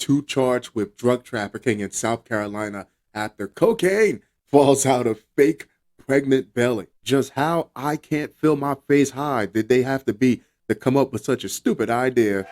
two charged with drug trafficking in South Carolina after cocaine falls out of fake pregnant belly. Just how I can't feel my face high did they have to be to come up with such a stupid idea?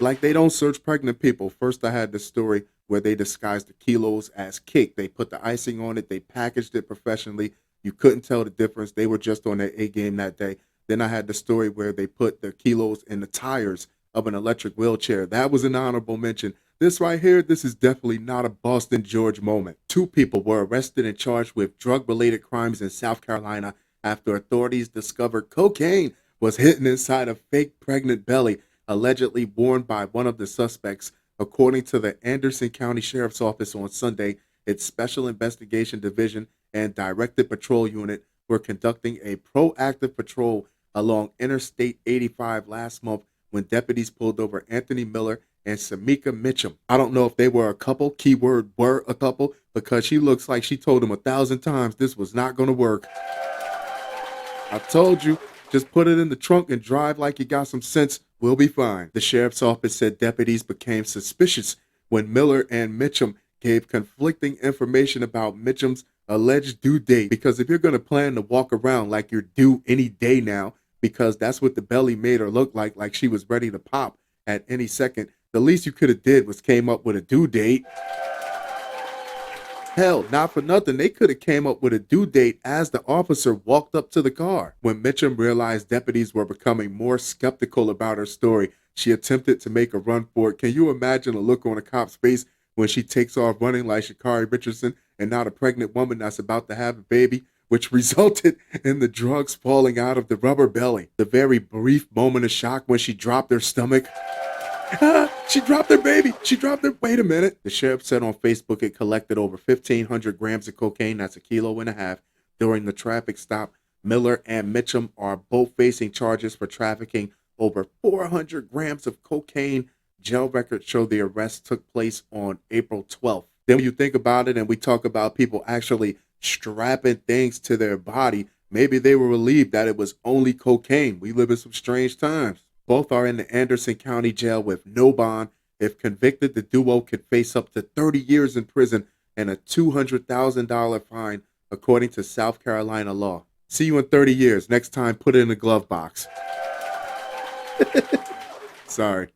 Like they don't search pregnant people. First, I had the story where they disguised the kilos as cake. They put the icing on it. They packaged it professionally. You couldn't tell the difference. They were just on their A game that day. Then I had the story where they put the kilos in the tires of an electric wheelchair. That was an honorable mention. This right here, this is definitely not a Boston George moment. Two people were arrested and charged with drug-related crimes in South Carolina after authorities discovered cocaine was hidden inside a fake pregnant belly, allegedly worn by one of the suspects. According to the Anderson County Sheriff's Office on Sunday, its Special Investigation Division and Directed Patrol Unit were conducting a proactive patrol along Interstate 85 last month when deputies pulled over Anthony Miller and Cemeka Mitchem. I don't know if they were a couple, keyword were a couple, because she looks like she told him 1,000 times this was not going to work. I told you, just put it in the trunk and drive like you got some sense. We'll be fine. The sheriff's office said deputies became suspicious when Miller and Mitchem gave conflicting information about Mitchem's alleged due date. Because if you're going to plan to walk around like you're due any day now, because that's what the belly made her look like she was ready to pop at any second, the least you could have did was came up with a due date. Hell, not for nothing, they could have came up with a due date as the officer walked up to the car. When Mitchem realized deputies were becoming more skeptical about her story, she attempted to make a run for it. Can you imagine the look on a cop's face when she takes off running like Sha'Carri Richardson and not a pregnant woman that's about to have a baby, which resulted in the drugs falling out of the rubber belly? The very brief moment of shock when she dropped her stomach. She dropped her baby. She dropped her. Wait a minute. The sheriff said on Facebook it collected over 1,500 grams of cocaine. That's 1.5 kilos. During the traffic stop, Miller and Mitchem are both facing charges for trafficking over 400 grams of cocaine. Jail records show the arrest took place on April 12th. Then when you think about it and we talk about people actually strapping things to their body, maybe they were relieved that it was only cocaine. We live in some strange times. Both are in the Anderson County Jail with no bond. If convicted, the duo could face up to 30 years in prison and a $200,000 fine, according to South Carolina law. See you in 30 years. Next time, put it in a glove box. Sorry.